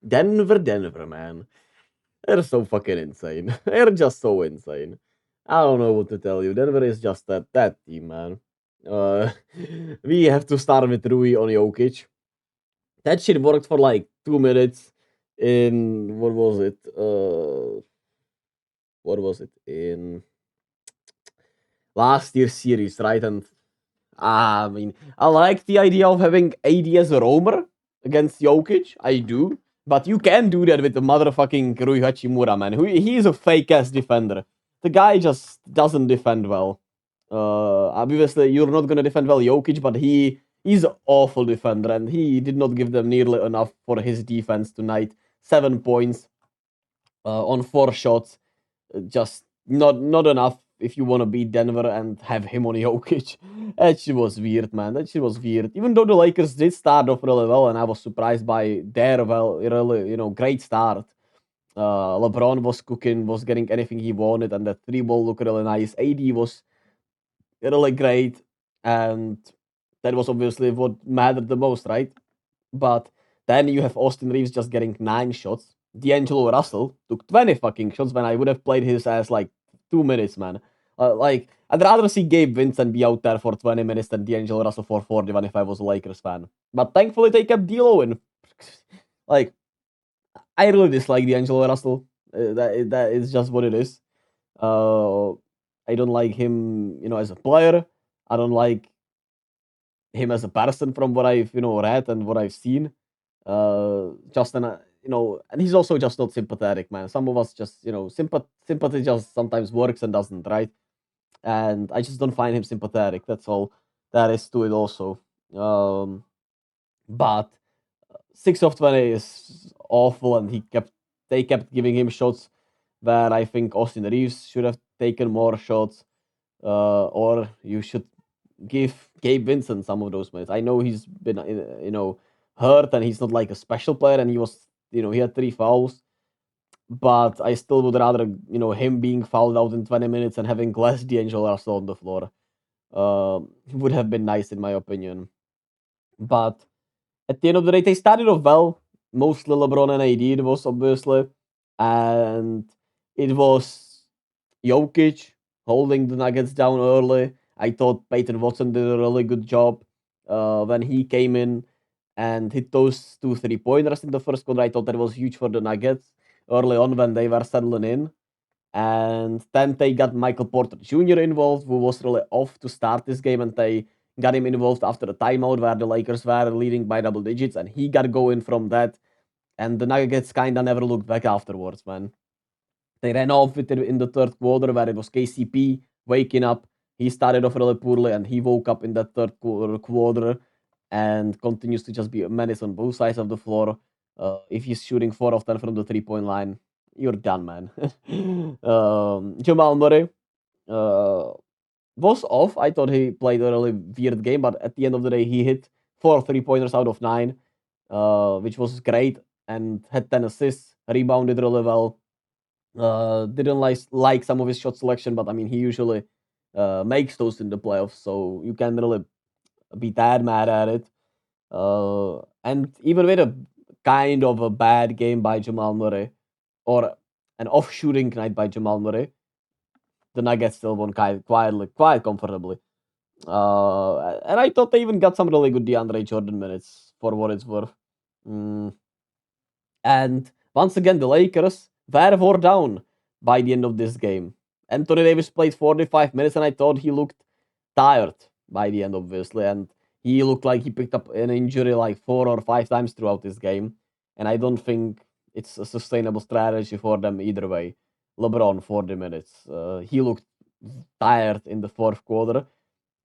Denver, man. They're so fucking insane. They're just so insane. I don't know what to tell you. Denver is just that team, man. Uh, we have to start with Rui on Jokic. That shit worked for like 2 minutes in what was it? What was it in last year's series, right? And I mean, I like the idea of having AD as a roamer against Jokic. I do. But you can do that with the motherfucking Rui Hachimura, man. He is a fake ass defender. The guy just doesn't defend well. Obviously, you're not gonna defend well Jokic, but he's an awful defender, and he did not give them nearly enough for his defense tonight. 7 points on 4 shots, just not enough if you want to beat Denver and have him on Jokic. That shit was weird, man. That shit was weird. Even though the Lakers did start off really well, and I was surprised by their really great start. LeBron was cooking, was getting anything he wanted, and the three ball looked really nice. AD was really great, and that was obviously what mattered the most, right? But then you have Austin Reeves just getting 9 shots. D'Angelo Russell took 20 fucking shots when I would have played his ass like 2 minutes, man. Like, I'd rather see Gabe Vincent be out there for 20 minutes than D'Angelo Russell for 41 if I was a Lakers fan. But thankfully they kept D'Lo in. Like, I really dislike D'Angelo Russell. That is just what it is. Uh, I don't like him, as a player. I don't like him as a person from what I've, read and what I've seen. Just and he's also just not sympathetic, man. Some of us just, sympathy just sometimes works and doesn't, right? And I just don't find him sympathetic. That's all that is to it, also. But 6 of 20 is awful, and they kept giving him shots where I think Austin Reeves should have taken more shots, or you should give Gabe Vincent some of those minutes. I know he's been, hurt, and he's not like a special player, and he had 3 fouls, but I still would rather, him being fouled out in 20 minutes and having less D'Angelo Russell on the floor. Would have been nice in my opinion. But at the end of the day, they started off well. Mostly LeBron and AD, it was obviously, and it was Jokic holding the Nuggets down early. I thought Peyton Watson did a really good job when he came in and hit those 2 3-pointers in the first quarter. I thought that was huge for the Nuggets early on when they were settling in. And then they got Michael Porter Jr. involved, who was really off to start this game, and they got him involved after the timeout where the Lakers were leading by double digits, and he got going from that. And the Nuggets kinda never looked back afterwards, man. They ran off with it in the third quarter where it was KCP waking up. He started off really poorly, and he woke up in that third quarter and continues to just be a menace on both sides of the floor. If he's shooting 4 of 10 from the 3-point line, you're done, man. Jamal Murray was off. I thought he played a really weird game, but at the end of the day, he hit 4 3-pointers out of 9, which was great, and had 10 assists, rebounded really well. Didn't like some of his shot selection, but I mean, he usually makes those in the playoffs, so you can't really be that mad at it. And even with a kind of a bad game by Jamal Murray, or an off shooting night by Jamal Murray, the Nuggets still won quite comfortably. And I thought they even got some really good DeAndre Jordan minutes for what it's worth. And once again, the Lakers were 4 down by the end of this game. Anthony Davis played 45 minutes, and I thought he looked tired by the end, obviously. And he looked like he picked up an injury like 4 or 5 times throughout this game. And I don't think it's a sustainable strategy for them either way. LeBron, 40 minutes. He looked tired in the fourth quarter.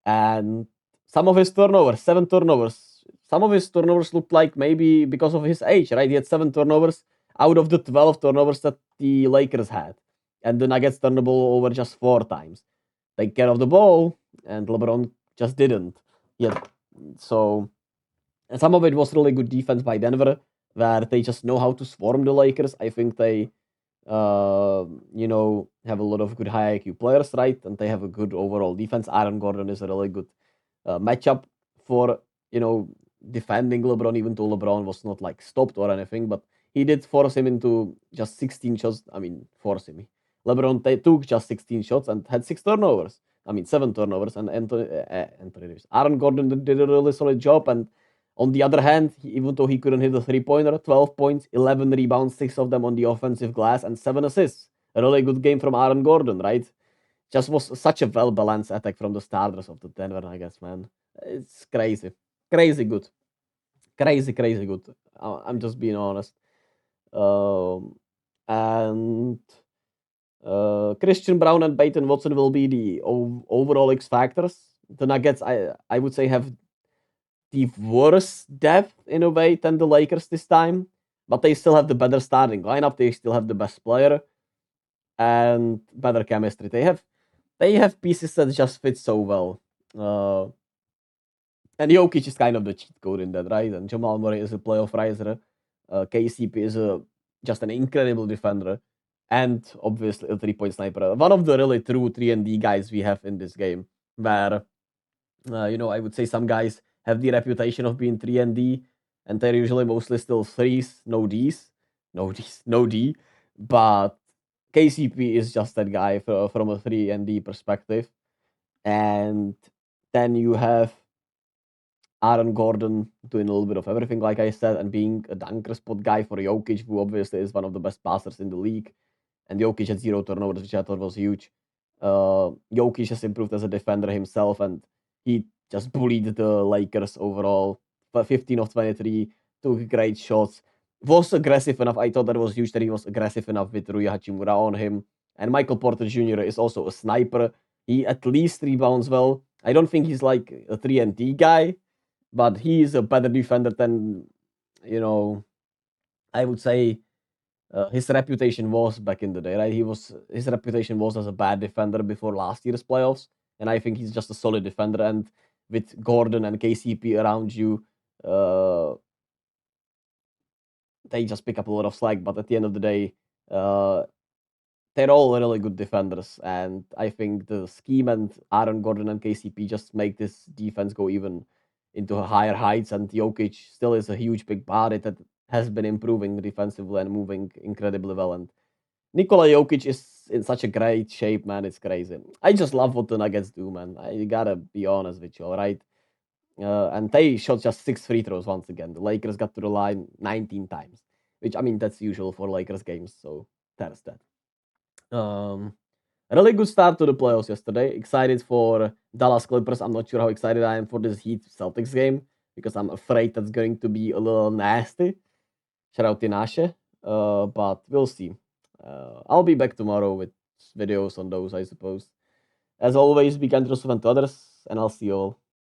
And some of his turnovers, 7 turnovers, some of his turnovers looked like maybe because of his age, right? He had 7 turnovers out of the 12 turnovers that the Lakers had. And the Nuggets turned the ball over just 4 times. Take care of the ball, and LeBron just didn't yet. So, and some of it was really good defense by Denver, where they just know how to swarm the Lakers. I think they, have a lot of good high IQ players, right? And they have a good overall defense. Aaron Gordon is a really good matchup for, defending LeBron, even though LeBron was not like stopped or anything, but he did force him into just 16 shots. I mean, force him. LeBron took just 16 shots and had 6 turnovers. I mean, 7 turnovers. And Anthony Davis. Aaron Gordon did a really solid job. And on the other hand, even though he couldn't hit a 3-pointer, 12 points, 11 rebounds, 6 of them on the offensive glass, and 7 assists. A really good game from Aaron Gordon, right? Just was such a well balanced attack from the starters of the Denver Nuggets, man. It's crazy. Crazy good. Crazy good. I'm just being honest. And Christian Brown and Peyton Watson will be the overall X factors. The Nuggets, I would say, have the worst depth in a way than the Lakers this time, but they still have the better starting lineup. They still have the best player and better chemistry. They have pieces that just fit so well. And Jokic is kind of the cheat code in that, right? And Jamal Murray is a playoff riser. KCP is just an incredible defender. And obviously a 3-point sniper. One of the really true 3-and-D guys we have in this game. Where, I would say some guys have the reputation of being 3-and-D. And they're usually mostly still threes, no Ds. No Ds, no D. But KCP is just that guy from a 3-and-D perspective. And then you have Aaron Gordon doing a little bit of everything, like I said, and being a dunker spot guy for Jokic, who obviously is one of the best passers in the league. And Jokic had 0 turnovers, which I thought was huge. Jokic has improved as a defender himself, and he just bullied the Lakers overall. 15 of 23, took great shots, was aggressive enough. I thought that was huge that he was aggressive enough with Rui Hachimura on him. And Michael Porter Jr. is also a sniper. He at least rebounds well. I don't think he's like a 3-and-D guy, but he is a better defender than, I would say his reputation was back in the day, right? His reputation was as a bad defender before last year's playoffs, and I think he's just a solid defender. And with Gordon and KCP around you, they just pick up a lot of slack. But at the end of the day, they're all really good defenders, and I think the scheme and Aaron Gordon and KCP just make this defense go even into higher heights. And Jokic still is a huge big body that has been improving defensively and moving incredibly well. And Nikola Jokic is in such a great shape, man. It's crazy. I just love what the Nuggets do, man. I gotta be honest with you, all right? And they shot just 6 free throws once again. The Lakers got to the line 19 times, which, I mean, that's usual for Lakers games, so there's that. A really good start to the playoffs yesterday. Excited for Dallas Clippers. I'm not sure how excited I am for this Heat Celtics game because I'm afraid that's going to be a little nasty. Shout out Tinashe. But we'll see. I'll be back tomorrow with videos on those, I suppose. As always, be kind to yourself and to others, and I'll see you all